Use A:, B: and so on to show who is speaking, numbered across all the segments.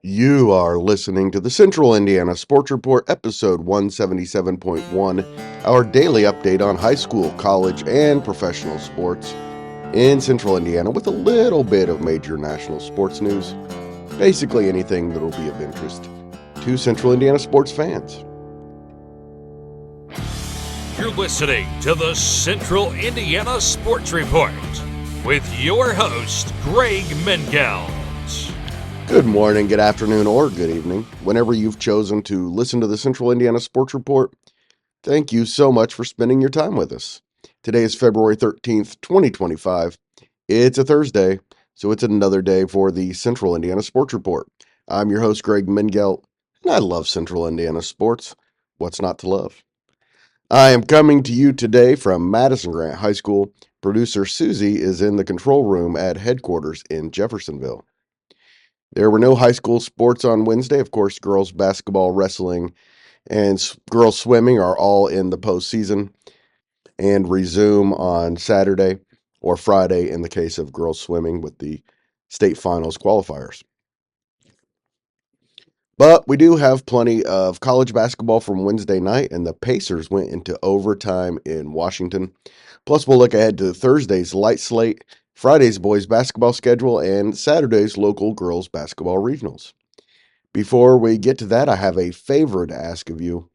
A: You are listening to the Central Indiana Sports Report, episode 177.1, our daily update on high school, college, and professional sports in Central Indiana with a little bit of major national sports news. Basically anything that will be of interest to Central Indiana sports fans.
B: You're listening to the Central Indiana Sports Report with your host, Greg Mengelt.
A: Good morning, good afternoon, or good evening, whenever you've chosen to listen to the Central Indiana Sports Report. Thank you so much for spending your time with us. Today is February 13th, 2025. It's a Thursday, so it's another day for the Central Indiana Sports Report. I'm your host, Greg Mengelt, and I love Central Indiana sports. What's not to love? I am coming to you today from Madison Grant High School. Producer Susie is in the control room at headquarters in Jeffersonville. There were no high school sports on Wednesday. Of course, girls basketball, wrestling, and girls swimming are all in the postseason and resume on Saturday or Friday in the case of girls swimming with the state finals qualifiers. But we do have plenty of college basketball from Wednesday night, and the Pacers went into overtime in Washington. Plus, we'll look ahead to Thursday's light slate, Friday's boys basketball schedule, and Saturday's local girls basketball regionals. Before we get to that, I have a favor to ask of you.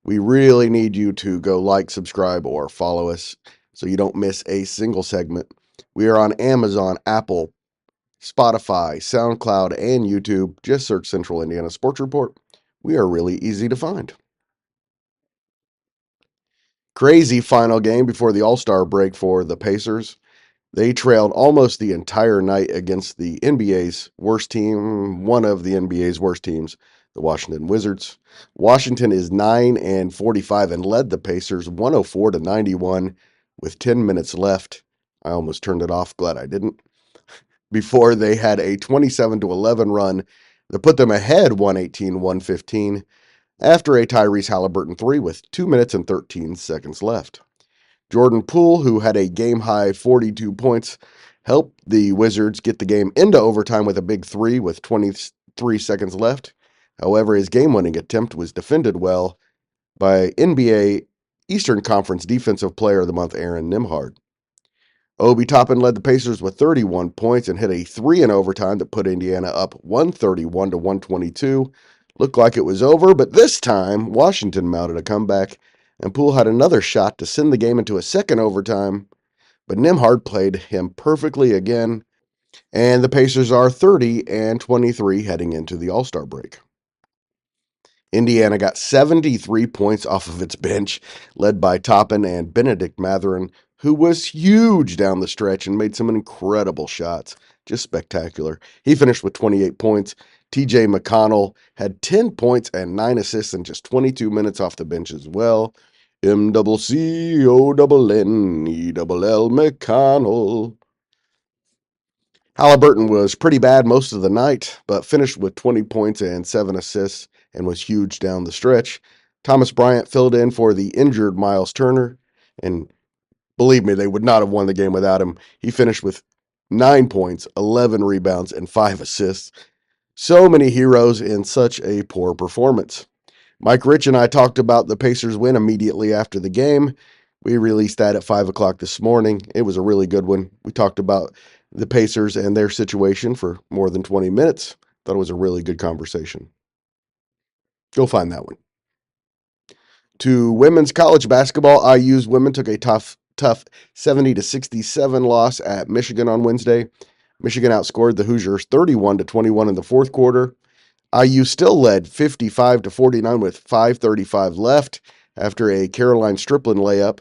A: We really need you to go like, subscribe, or follow us so you don't miss a single segment. We are on Amazon, Apple, Spotify, SoundCloud, and YouTube. Just search Central Indiana Sports Report. We are really easy to find. Crazy final game before the All-Star break for the Pacers. They trailed almost the entire night against the NBA's worst team, one of the NBA's worst teams, the Washington Wizards. Washington is 9-45 and led the Pacers 104-91 with 10 minutes left. I almost turned it off, glad I didn't. Before they had a 27-11 run that put them ahead 118-115 after a Tyrese Halliburton 3 with 2 minutes and 13 seconds left. Jordan Poole, who had a game-high 42 points, helped the Wizards get the game into overtime with a big 3 with 23 seconds left. However, his game-winning attempt was defended well by NBA Eastern Conference Defensive Player of the Month Aaron Nembhard. Obi Toppin led the Pacers with 31 points and hit a 3 in overtime that put Indiana up 131-122. Looked like it was over, but this time Washington mounted a comeback, and Poole had another shot to send the game into a second overtime, but Nembhard played him perfectly again, and the Pacers are 30-23 heading into the All-Star break. Indiana got 73 points off of its bench, led by Toppin and Benedict Mathurin, who was huge down the stretch and made some incredible shots. Just spectacular. He finished with 28 points. TJ McConnell had 10 points and 9 assists in just 22 minutes off the bench as well. MCCONNELL McConnell. Halliburton was pretty bad most of the night, but finished with 20 points and 7 assists and was huge down the stretch. Thomas Bryant filled in for the injured Miles Turner, and believe me, they would not have won the game without him. He finished with 9 points, 11 rebounds, and 5 assists. So many heroes in such a poor performance. Mike Rich and I talked about the Pacers win immediately after the game. We released that at 5 o'clock this morning. It was a really good one. We talked about the Pacers and their situation for more than 20 minutes. Thought it was a really good conversation. Go find that one. To women's college basketball, IU's women took a tough 70-67 loss at Michigan on Wednesday. Michigan outscored the Hoosiers 31-21 in the fourth quarter. IU still led 55-49 with 5:35 left after a Caroline Strickland layup.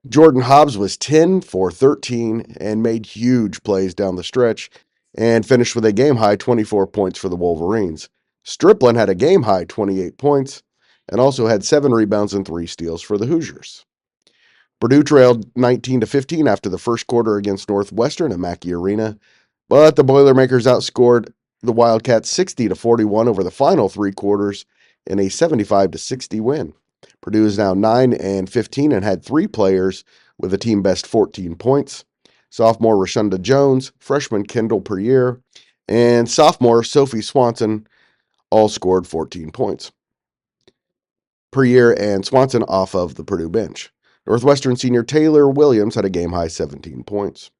A: Jordan Hobbs was 10 for 13 and made huge plays down the stretch and finished with a game-high 24 points for the Wolverines. Strickland had a game-high 28 points and also had 7 rebounds and 3 steals for the Hoosiers. Purdue trailed 19-15 after the first quarter against Northwestern at Mackey Arena, but the Boilermakers outscored the Wildcats 60-41 over the final 3 quarters in a 75-60 win. Purdue is now 9-15 and had 3 players with a team best 14 points. Sophomore Rashunda Jones, freshman Kendall Perrier, And sophomore Sophie Swanson all scored 14 points per year, and Swanson off of the Purdue bench. Northwestern senior Taylor Williams had a game-high 17 points.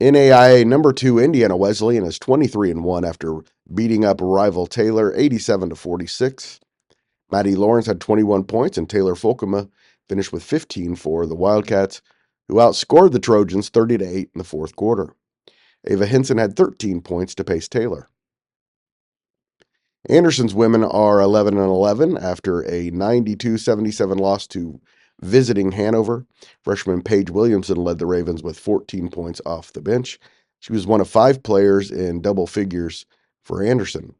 A: NAIA number 2 Indiana Wesleyan is 23-1 after beating up rival Taylor 87-46. Maddie Lawrence had 21 points, and Taylor Folkema finished with 15 for the Wildcats, who outscored the Trojans 30-8 in the fourth quarter. Ava Henson had 13 points to pace Taylor. Anderson's women are 11-11 after a 92-77 loss to visiting Hanover. Freshman Paige Williamson led the Ravens with 14 points off the bench. She was one of 5 players in double figures for Anderson.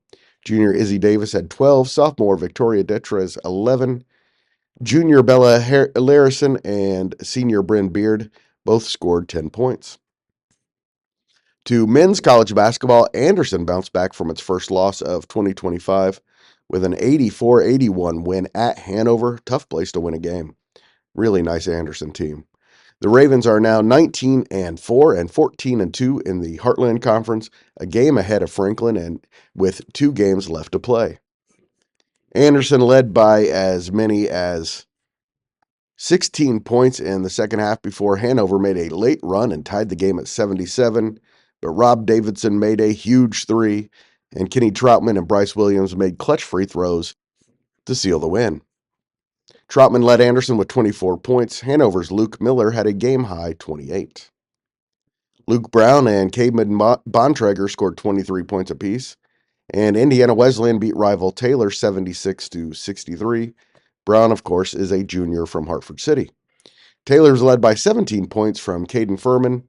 A: Junior Izzy Davis had 12, sophomore Victoria Detres 11, junior Bella Larison and senior Bryn Beard both scored 10 points. To men's college basketball, Anderson bounced back from its first loss of 2025 with an 84-81 win at Hanover. Tough place to win a game. Really nice Anderson team. The Ravens are now 19-4 and 14-2 in the Heartland Conference, a game ahead of Franklin and with 2 games left to play. Anderson led by as many as 16 points in the second half before Hanover made a late run and tied the game at 77. But Rob Davidson made a huge 3, and Kenny Troutman and Bryce Williams made clutch free throws to seal the win. Troutman led Anderson with 24 points. Hanover's Luke Miller had a game-high 28. Luke Brown and Cademan Bontrager scored 23 points apiece, and Indiana Wesleyan beat rival Taylor 76-63. Brown, of course, is a junior from Hartford City. Taylor's led by 17 points from Caden Furman.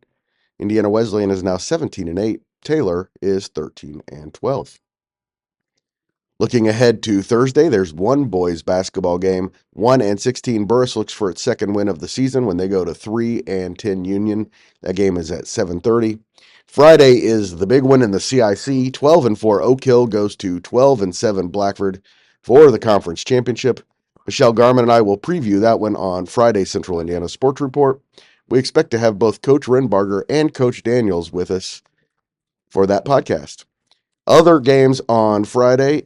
A: Indiana Wesleyan is now 17-8. Taylor is 13-12. Looking ahead to Thursday, there's one boys basketball game. 1-16 Burris looks for its second win of the season when they go to 3-10 Union. That game is at 7:30. Friday is the big one in the CIC. 12-4 Oak Hill goes to 12-7 Blackford for the conference championship. Michelle Garman and I will preview that one on Friday Central Indiana Sports Report. We expect to have both Coach Renbarger and Coach Daniels with us for that podcast. Other games on Friday,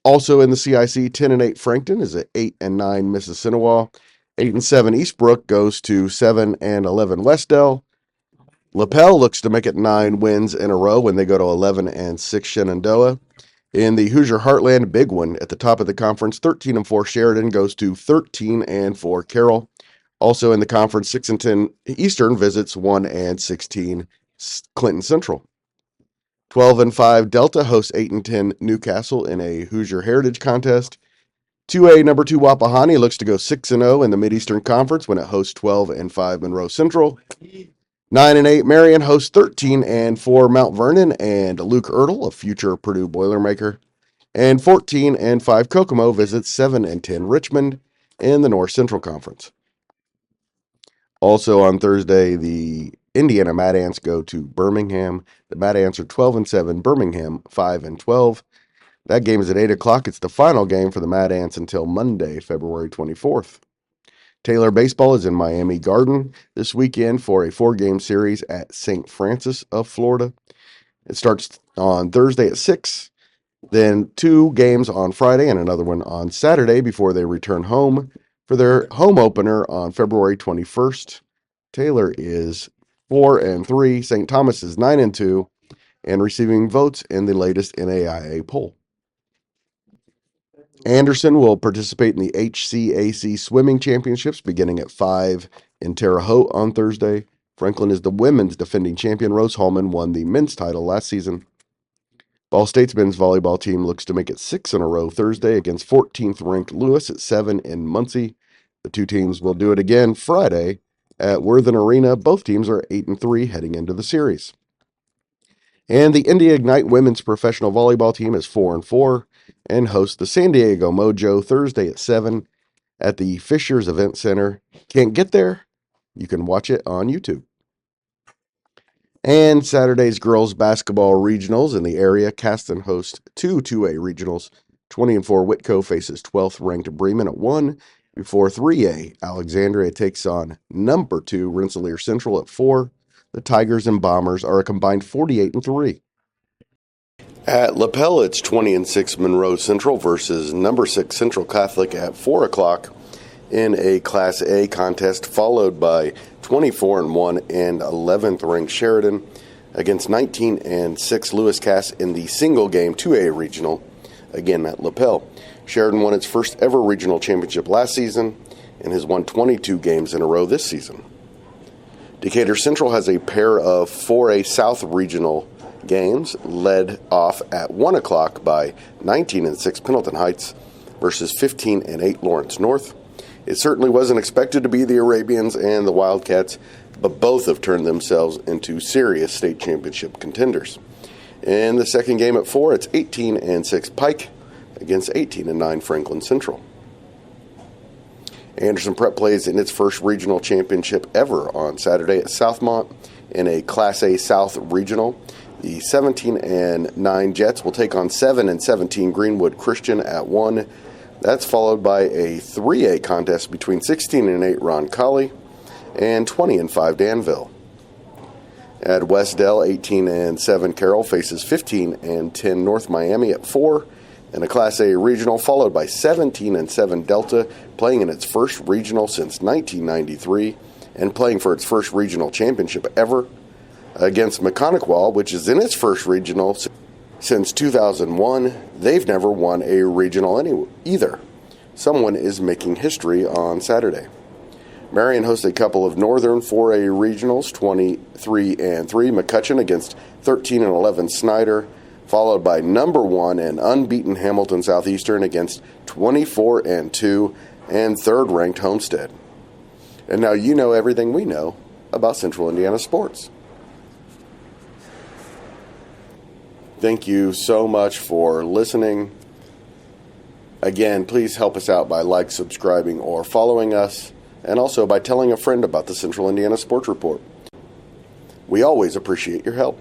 A: also in the CIC, 10-8 Frankton is at 8-9 Mississinawa. 8-7 Eastbrook goes to 7-11 Westdell. LaPel looks to make it 9 wins in a row when they go to 11-6 Shenandoah. In the Hoosier Heartland, big one at the top of the conference, 13-4 Sheridan goes to 13-4 Carroll. Also in the conference, 6-10 Eastern visits 1-16 Clinton Central. 12-5 Delta hosts 8-10 Newcastle in a Hoosier Heritage contest. 2A number 2 Wapahani looks to go 6-0 in the Mideastern Conference when it hosts 12-5 Monroe Central. 9-8 Marion hosts 13-4 Mount Vernon and Luke Ertl, a future Purdue Boilermaker. And 14-5 Kokomo visits 7-10 Richmond in the North Central Conference. Also on Thursday, the Indiana Mad Ants go to Birmingham. The Mad Ants are 12-7, Birmingham 5-12. That game is at 8 o'clock. It's the final game for the Mad Ants until Monday, February 24th. Taylor Baseball is in Miami Garden this weekend for a 4-game series at St. Francis of Florida. It starts on Thursday at 6, then 2 games on Friday and another one on Saturday before they return home for their home opener on February 21st. Taylor is 4-3. St. Thomas is 9-2 and receiving votes in the latest NAIA poll. Anderson will participate in the HCAC Swimming Championships beginning at 5 in Terre Haute on Thursday. Franklin is the women's defending champion. Rose Hallman won the men's title last season. Ball State's men's volleyball team looks to make it 6 in a row Thursday against 14th ranked Lewis at 7 in Muncie. The two teams will do it again Friday at Worthen Arena. Both teams are 8-3 heading into the series. And the India Ignite women's professional volleyball team is 4-4 and hosts the San Diego Mojo Thursday at 7 at the Fishers Event Center. Can't get there? You can watch it on YouTube. And Saturday's girls basketball regionals in the area. Caston hosts 2 2A regionals. 20-4 Whitco faces 12th ranked Bremen at 1. Before 3A, Alexandria takes on number 2 Rensselaer Central at 4. The The Tigers and Bombers are a combined 48-3. At Lapel, it's 20-6 Monroe Central versus number 6 Central Catholic at 4 o'clock in a Class A contest, followed by 24-1 and 11th ranked Sheridan against 19-6 Lewis Cass in the single game 2A regional, again at Lapel. Sheridan won its first ever regional championship last season and has won 22 games in a row this season. Decatur Central has a pair of 4A South regional games, led off at 1 o'clock by 19-6 Pendleton Heights versus 15-8 Lawrence North. It certainly wasn't expected to be the Arabians and the Wildcats, but both have turned themselves into serious state championship contenders. In the second game at 4, it's 18-6 Pike against 18-9 Franklin Central. Anderson Prep plays in its first regional championship ever on Saturday at Southmont in a Class A South regional. The 17-9 Jets will take on 7-17 Greenwood Christian at 1. That's followed by a 3A contest between 16-8 Ron Colley and 20-5 Danville. At Westdell, 18-7 Carroll faces 15-10 North Miami at 4. In a Class A regional, followed by 17-7 Delta, playing in its first regional since 1993 and playing for its first regional championship ever, against Mechanic-Wall, which is in its first regional since 2001. They've never won a regional either. Someone is making history on Saturday. Marion hosts a couple of Northern 4A regionals, 23-3 McCutcheon against 13-11 Snyder, followed by number 1 and unbeaten Hamilton Southeastern against 24-2 and third-ranked Homestead. And now you know everything we know about Central Indiana sports. Thank you so much for listening. Again, please help us out by subscribing, or following us, and also by telling a friend about the Central Indiana Sports Report. We always appreciate your help.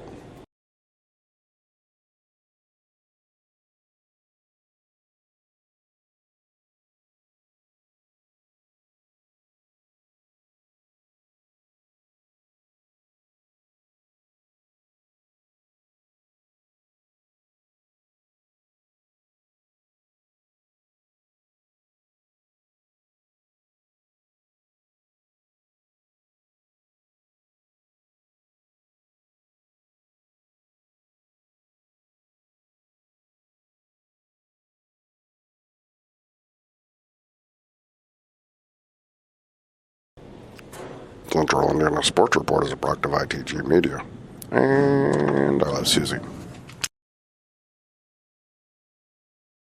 A: Central Indiana Sports Report is a product of ITG Media. And I love Susie.